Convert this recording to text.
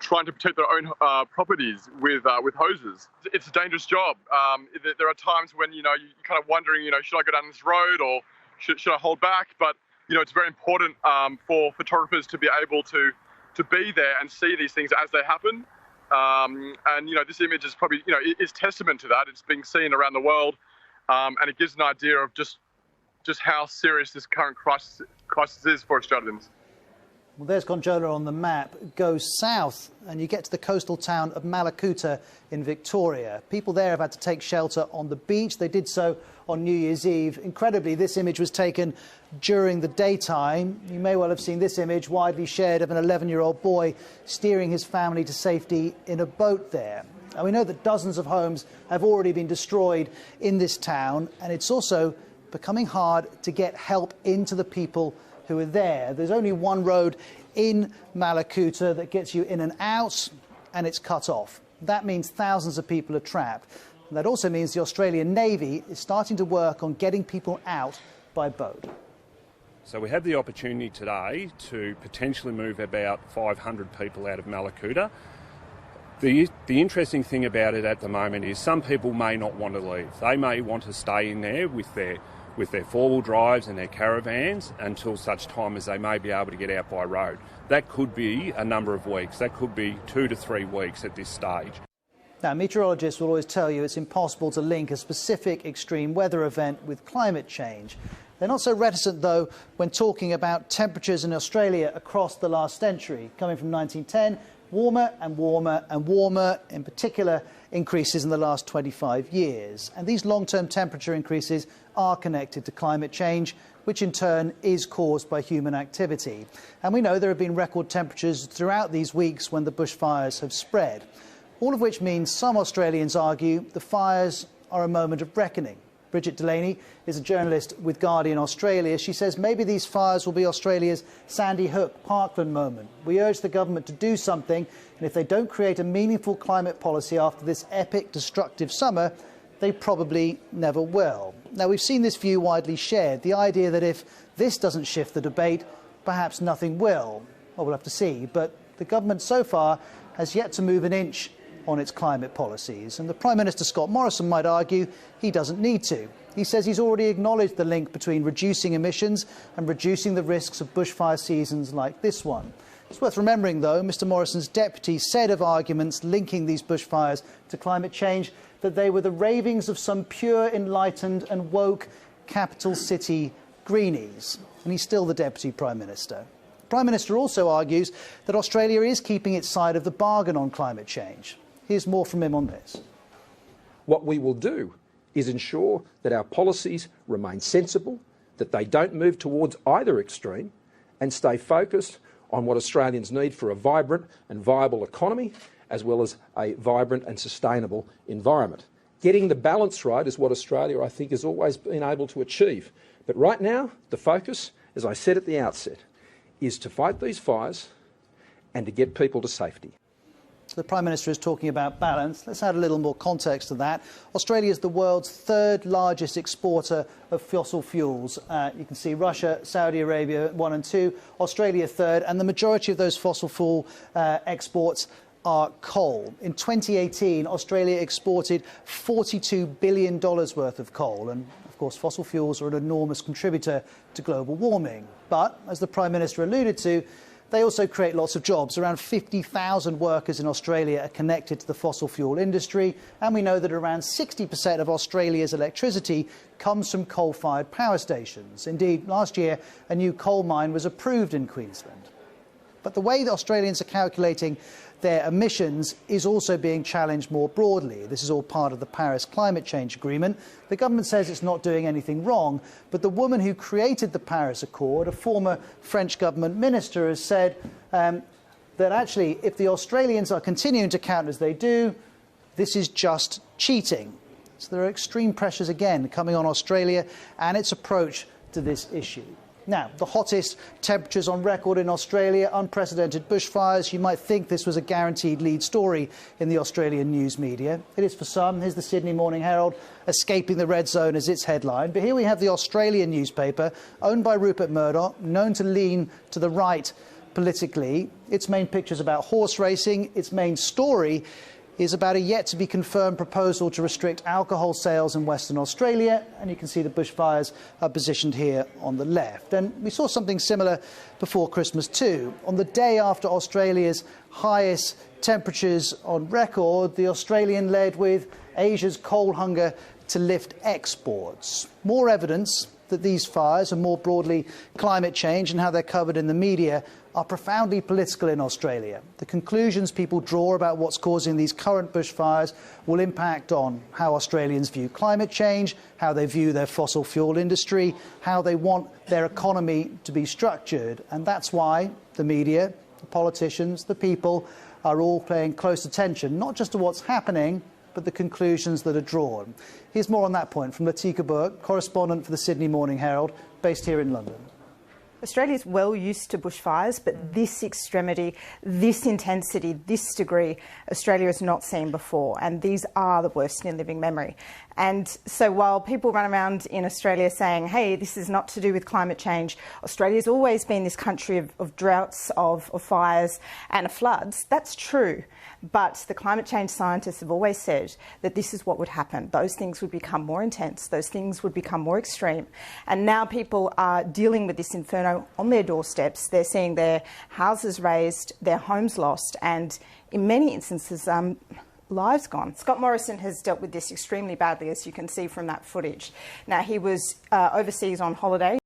trying to protect their own properties with hoses. It's a dangerous job. There are times when you're kind of wondering, should I go down this road or should I hold back? But it's very important for photographers to be able to be there and see these things as they happen. And this image is probably is testament to that. It's being seen around the world, and it gives an idea of just how serious this current crisis is for Australians. Well, there's Conjola on the map. Go south and you get to the coastal town of Malakuta in Victoria. People there have had to take shelter on the beach. They did so on New Year's Eve. Incredibly, this image was taken during the daytime. You may well have seen this image, widely shared, of an 11-year-old boy steering his family to safety in a boat there. And we know that dozens of homes have already been destroyed in this town, and it's also becoming hard to get help into the people who are there. There's only one road in Malakuta that gets you in and out, and it's cut off. That means thousands of people are trapped. And that also means the Australian Navy is starting to work on getting people out by boat. So we have the opportunity today to potentially move about 500 people out of Malakuta. The interesting thing about it at the moment is some people may not want to leave. They may want to stay in there with their four-wheel drives and their caravans until such time as they may be able to get out by road. That could be a number of weeks. That could be 2 to 3 weeks at this stage. Now, meteorologists will always tell you it's impossible to link a specific extreme weather event with climate change. They're not so reticent, though, when talking about temperatures in Australia across the last century, coming from 1910, warmer and warmer and warmer, in particular increases in the last 25 years. And these long-term temperature increases are connected to climate change, which in turn is caused by human activity. And we know there have been record temperatures throughout these weeks when the bushfires have spread. All of which means some Australians argue the fires are a moment of reckoning. Bridget Delaney is a journalist with Guardian Australia. She says maybe these fires will be Australia's Sandy Hook, Parkland moment. We urge the government to do something, and if they don't create a meaningful climate policy after this epic, destructive summer, they probably never will. Now, we've seen this view widely shared, the idea that if this doesn't shift the debate, perhaps nothing will. Well, we'll have to see. But the government so far has yet to move an inch on its climate policies. And the Prime Minister, Scott Morrison, might argue he doesn't need to. He says he's already acknowledged the link between reducing emissions and reducing the risks of bushfire seasons like this one. It's worth remembering, though, Mr Morrison's deputy said of arguments linking these bushfires to climate change that they were the ravings of some pure, enlightened and woke capital city greenies. And he's still the Deputy Prime Minister. The Prime Minister also argues that Australia is keeping its side of the bargain on climate change. Here's more from him on this. What we will do is ensure that our policies remain sensible, that they don't move towards either extreme, and stay focused on what Australians need for a vibrant and viable economy, as well as a vibrant and sustainable environment. Getting the balance right is what Australia, I think, has always been able to achieve. But right now, the focus, as I said at the outset, is to fight these fires and to get people to safety. The Prime Minister is talking about balance. Let's add a little more context to that. Australia is the world's third largest exporter of fossil fuels. You can see Russia, Saudi Arabia 1 and 2, Australia third, and the majority of those fossil fuel exports are coal. In 2018, Australia exported $42 billion worth of coal, and of course fossil fuels are an enormous contributor to global warming. But, as the Prime Minister alluded to, they also create lots of jobs. Around 50,000 workers in Australia are connected to the fossil fuel industry, and we know that around 60% of Australia's electricity comes from coal-fired power stations. Indeed, last year, a new coal mine was approved in Queensland. But the way that Australians are calculating their emissions is also being challenged more broadly. This is all part of the Paris Climate Change Agreement. The government says it's not doing anything wrong, but the woman who created the Paris Accord, a former French government minister, has said that actually, if the Australians are continuing to count as they do, this is just cheating. So there are extreme pressures again coming on Australia and its approach to this issue. Now, the hottest temperatures on record in Australia, unprecedented bushfires. You might think this was a guaranteed lead story in the Australian news media. It is for some. Here's the Sydney Morning Herald, escaping the red zone as its headline. But here we have the Australian newspaper, owned by Rupert Murdoch, known to lean to the right politically. Its main picture is about horse racing. Its main story is about a yet-to-be-confirmed proposal to restrict alcohol sales in Western Australia, and you can see the bushfires are positioned here on the left. And we saw something similar before Christmas too. On the day after Australia's highest temperatures on record, the Australian led with Asia's coal hunger to lift exports. More evidence that these fires, and more broadly climate change and how they're covered in the media, are profoundly political in Australia. The conclusions people draw about what's causing these current bushfires will impact on how Australians view climate change, how they view their fossil fuel industry, how they want their economy to be structured. And that's why the media, the politicians, the people are all paying close attention, not just to what's happening, but the conclusions that are drawn. Here's more on that point from Latika Burke, correspondent for the Sydney Morning Herald, based here in London. Australia is well used to bushfires, but this extremity, this intensity, this degree, Australia has not seen before, and these are the worst in living memory. And so while people run around in Australia saying, hey, this is not to do with climate change, Australia's always been this country of droughts, of fires and of floods, that's true. But the climate change scientists have always said that this is what would happen. Those things would become more intense, those things would become more extreme. And now people are dealing with this inferno on their doorsteps. They're seeing their houses razed, their homes lost, and in many instances, lives gone. Scott Morrison has dealt with this extremely badly, as you can see from that footage. Now, he was overseas on holiday.